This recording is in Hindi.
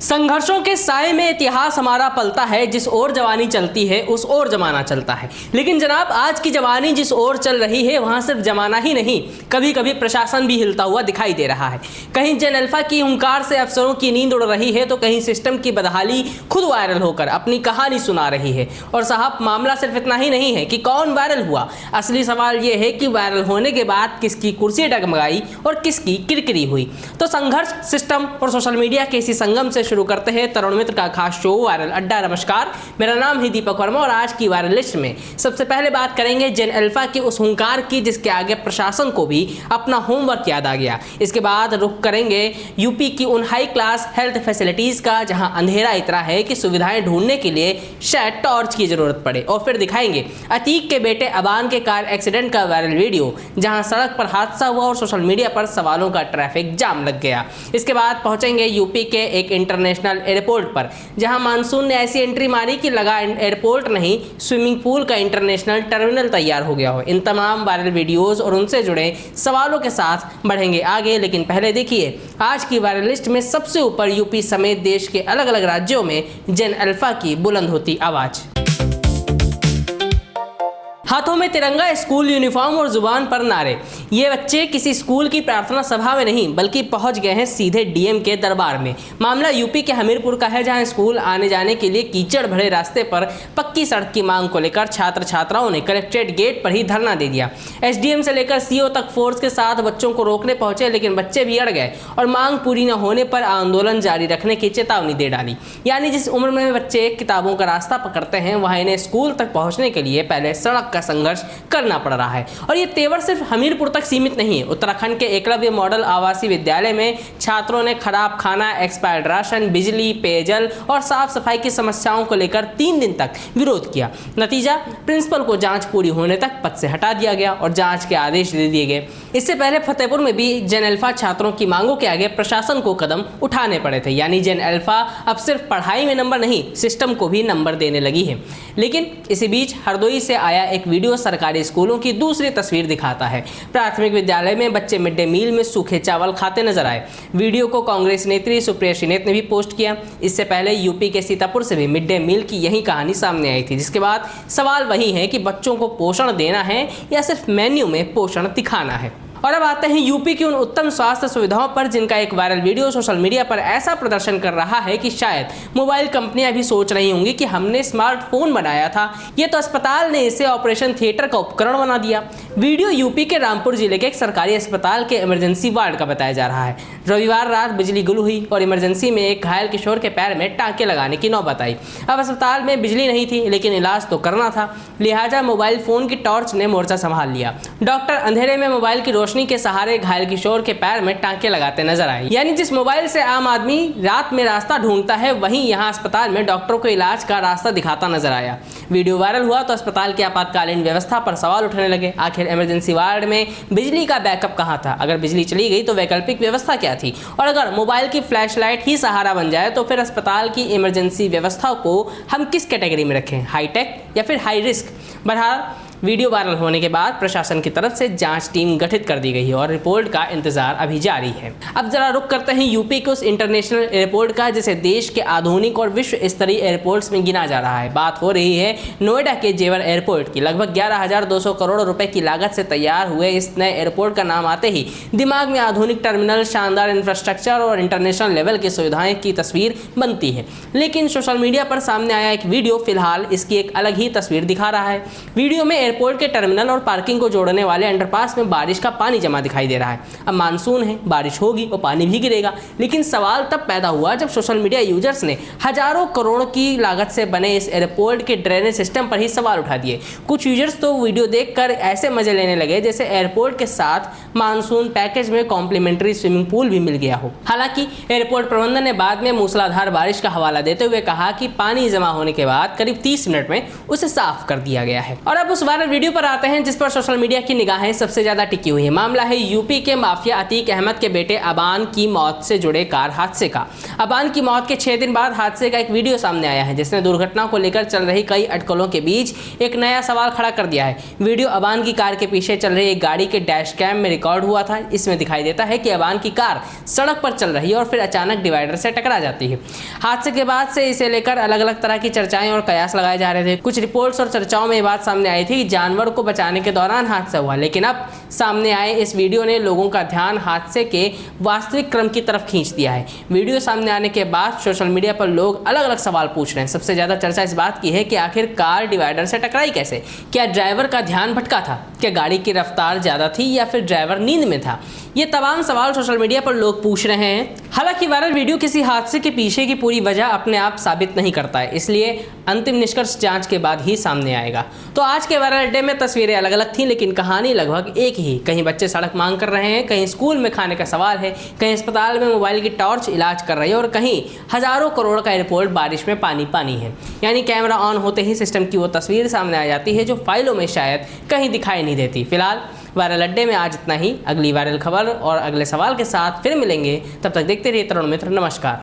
संघर्षों के साए में इतिहास हमारा पलता है, जिस ओर जवानी चलती है उस ओर जमाना चलता है। लेकिन जनाब, आज की जवानी जिस ओर चल रही है वहां सिर्फ जमाना ही नहीं, कभी कभी प्रशासन भी हिलता हुआ दिखाई दे रहा है। कहीं जेन अल्फा की हुंकार से अफसरों की नींद उड़ रही है, तो कहीं सिस्टम की बदहाली खुद वायरल होकर अपनी कहानी सुना रही है। और साहब, मामला सिर्फ इतना ही नहीं है कि कौन वायरल हुआ, असली सवाल यह है कि वायरल होने के बाद किसकी कुर्सी डगमगाई और किसकी किरकिरी हुई। तो संघर्ष, सिस्टम और सोशल मीडिया के इसी संगम से शुरू करते हैं तरुण मित्र का खास शो वायरल अड्डा। नमस्कार, मेरा नाम है दीपक वर्मा और आज की वायरल लिस्ट में सबसे पहले बात करेंगे जेन अल्फा की उस हुंकार की जिसके आगे प्रशासन को भी अपना होमवर्क याद आ गया। इसके बाद रुख करेंगे यूपी की उन हाई क्लास हेल्थ फैसिलिटीज का जहां अंधेरा इतना है कि सुविधाएं ढूंढने के लिए शायद टॉर्च की जरूरत पड़े। और फिर दिखाएंगे अतीक के बेटे अबान के कार एक्सीडेंट का वायरल वीडियो, जहां सड़क पर हादसा हुआ और सोशल मीडिया पर सवालों का ट्रैफिक जाम लग गया। इसके बाद पहुंचेंगे यूपी के एक इंटरनेशनल एयरपोर्ट पर, जहां मानसून ने ऐसी एंट्री मारी कि लगा एयरपोर्ट नहीं स्विमिंग पूल का इंटरनेशनल टर्मिनल तैयार हो गया हो। इन तमाम वायरल वीडियोस और उनसे जुड़े सवालों के साथ बढ़ेंगे आगे, लेकिन पहले देखिए आज की वायरल लिस्ट में सबसे ऊपर यूपी समेत देश के अलग अलग राज्यों में जेन अल्फा की बुलंद होती आवाज। हाथों में तिरंगा, स्कूल यूनिफॉर्म और जुबान पर नारे। ये बच्चे किसी स्कूल की प्रार्थना सभा में नहीं बल्कि पहुंच गए हैं सीधे डीएम के दरबार में। मामला यूपी के हमीरपुर का है, जहां स्कूल आने जाने के लिए कीचड़ भरे रास्ते पर पक्की सड़क की मांग को लेकर छात्र छात्राओं ने कलेक्ट्रेट गेट पर ही धरना दे दिया। एसडीएम से लेकर सीओ तक फोर्स के साथ बच्चों को रोकने पहुंचे, लेकिन बच्चे भी अड़ गए और मांग पूरी न होने पर आंदोलन जारी रखने की चेतावनी दे डाली। यानी जिस उम्र में बच्चे किताबों का रास्ता पकड़ते हैं, वहां इन्हें स्कूल तक पहुंचने के लिए पहले सड़क का संघर्ष करना पड़ रहा है। और ये तेवर सिर्फ हमीरपुर तक सीमित नहीं है। उत्तराखंड के एकलव्य मॉडल आवासीय विद्यालय में छात्रों ने खराब खाना, एक्सपायर्ड राशन, बिजली, पेयजल और साफ सफाई की समस्याओं को लेकर 3 दिन तक विरोध किया। नतीजा, प्रिंसिपल को जांच पूरी होने तक पद से हटा दिया गया और जांच के आदेश दे दिए गए। इससे पहले फतेहपुर में भी जेन अल्फा छात्रों की मांगों के आगे प्रशासन को कदम उठाने पड़े थे। यानी जेन अल्फा अब सिर्फ पढ़ाई में नंबर नहीं, सिस्टम को भी नंबर देने लगी है। लेकिन इसी बीच हरदोई से आया एक वीडियो सरकारी स्कूलों की दूसरी तस्वीर दिखाता है। प्राथमिक विद्यालय में बच्चे मिड डे मील में सूखे चावल खाते नजर आए। वीडियो को कांग्रेस नेत्री सुप्रिया श्रीनेत ने भी पोस्ट किया। इससे पहले यूपी के सीतापुर से भी मिड डे मील की यही कहानी सामने आई थी, जिसके बाद सवाल वही है कि बच्चों को पोषण देना है या सिर्फ मेन्यू में पोषण दिखाना है। और अब आते हैं यूपी की उन उत्तम स्वास्थ्य सुविधाओं पर, जिनका एक वायरल वीडियो सोशल मीडिया पर ऐसा प्रदर्शन कर रहा है कि शायद मोबाइल कंपनियां भी सोच रही होंगी कि हमने स्मार्टफोन बनाया था, ये तो अस्पताल ने इसे ऑपरेशन थिएटर का उपकरण बना दिया। वीडियो यूपी के रामपुर जिले के एक सरकारी अस्पताल के इमरजेंसी वार्ड का बताया जा रहा है। रविवार रात बिजली गुल हुई और इमरजेंसी में एक घायल किशोर के पैर में टांके लगाने की नौबत आई। अब अस्पताल में बिजली नहीं थी, लेकिन इलाज तो करना था, लिहाजा मोबाइल फोन की टॉर्च ने मोर्चा संभाल लिया। डॉक्टर अंधेरे में मोबाइल की रोशनी के सहारे घायल किशोर के पैर में टांके लगाते नजर आए। यानी जिस मोबाइल से आम आदमी रात में रास्ता ढूंढता है, वहीं यहां अस्पताल में डॉक्टरों को इलाज का रास्ता दिखाता नजर आया। वीडियो वायरल हुआ तो अस्पताल की आपातकालीन व्यवस्था पर सवाल उठने लगे। आखिर इमरजेंसी वार्ड में बिजली का बैकअप कहां था? अगर बिजली चली गई तो वैकल्पिक व्यवस्था क्या थी? और अगर मोबाइल की फ्लैशलाइट ही सहारा बन जाए तो फिर अस्पताल की इमरजेंसी व्यवस्था को हम किस कैटेगरी में रखें, हाईटेक या फिर हाई रिस्क? बहरहाल वीडियो वायरल होने के बाद प्रशासन की तरफ से जांच टीम गठित कर दी गई है और रिपोर्ट का इंतजार अभी जारी है। अब जरा रुक करते हैं यूपी के उस इंटरनेशनल एयरपोर्ट का, जिसे देश के आधुनिक और विश्व स्तरीय एयरपोर्ट्स में गिना जा रहा है। बात हो रही है नोएडा के जेवर एयरपोर्ट की। लगभग 11,200 करोड़ रुपए की लागत से तैयार हुए इस नए एयरपोर्ट का नाम आते ही दिमाग में आधुनिक टर्मिनल, शानदार इंफ्रास्ट्रक्चर और इंटरनेशनल लेवल की सुविधाएं की तस्वीर बनती है। लेकिन सोशल मीडिया पर सामने आया एक वीडियो फिलहाल इसकी एक अलग ही तस्वीर दिखा रहा है। वीडियो में एयरपोर्ट के टर्मिनल और पार्किंग को जोड़ने वाले अंडरपास में बारिश का पानी जमा दिखाई दे रहा है। अब मानसून है, बारिश होगी और पानी भी गिरेगा। लेकिन सवाल तब पैदा हुआ जब सोशल मीडिया यूजर्स ने हजारों करोड़ की लागत से बने इस एयरपोर्ट के ड्रेनेज सिस्टम पर ही सवाल उठा दिए। कुछ यूजर्स तो वीडियो देखकर ऐसे मजे लेने लगे जैसे एयरपोर्ट के साथ मानसून पैकेज में कॉम्प्लीमेंट्री स्विमिंग पूल भी मिल गया हो। हालांकि एयरपोर्ट प्रबंधन ने बाद में मूसलाधार बारिश का हवाला देते हुए कहा कि पानी जमा होने के बाद करीब 30 मिनट में उसे साफ कर दिया गया है। और अब उस वायरल वीडियो पर आते हैं जिस पर सोशल मीडिया की निगाहें सबसे ज्यादा टिकी हुई है। मामला है यूपी के माफिया अतीक अहमद के बेटे अबान की मौत से जुड़े कार हादसे का। अबान की मौत के 6 दिन बाद हादसे का एक वीडियो सामने आया है जिसने दुर्घटना को लेकर चल रही कई अटकलों के बीच एक नया सवाल खड़ा कर दिया है। वीडियो अबान की कार के पीछे चल रही एक गाड़ी के डैश कैम में रिकॉर्ड हुआ था। इसमें दिखाई देता है कि अबान की कार सड़क पर चल रही है और फिर अचानक डिवाइडर से टकरा जाती है। हादसे के बाद से इसे लेकर अलग अलग तरह की चर्चाएं और कयास लगाए जा रहे थे। कुछ रिपोर्ट्स और चर्चाओं में ये बात सामने आई थी कि जानवर को बचाने के दौरान हादसा हुआ, लेकिन अब सामने आए इस वीडियो ने लोगों का ध्यान हादसे के वास्तविक क्रम की तरफ खींच दिया है। वीडियो सामने आने के बाद सोशल मीडिया पर लोग अलग अलग सवाल पूछ रहे हैं। सबसे ज्यादा चर्चा इस बात की है कि आखिर कार डिवाइडर से टकराई कैसे? क्या ड्राइवर का ध्यान भटका था? क्या गाड़ी की रफ्तार ज्यादा थी या फिर ड्राइवर नींद में था? ये तमाम सवाल सोशल मीडिया पर लोग पूछ रहे हैं। हालांकि वायरल वीडियो किसी हादसे के पीछे की पूरी वजह अपने आप साबित नहीं करता है, इसलिए अंतिम निष्कर्ष जांच के बाद ही सामने आएगा। तो आज के वायरल डे में तस्वीरें अलग अलग थी लेकिन कहानी लगभग एक ही। कहीं बच्चे सड़क मांग कर रहे हैं, कहीं स्कूल में खाने का सवाल है, कहीं अस्पताल में मोबाइल की टॉर्च इलाज कर रही है और कहीं हजारों करोड़ का एयरपोर्ट बारिश में पानी पानी है। यानी कैमरा ऑन होते ही सिस्टम की वो तस्वीर सामने आ जाती है जो फाइलों में शायद कहीं दिखाई नहीं देती। फिलहाल वायरल अड्डे में आज इतना ही। अगली वायरल खबर और अगले सवाल के साथ फिर मिलेंगे, तब तक देखते रहिए तरुण मित्र। नमस्कार।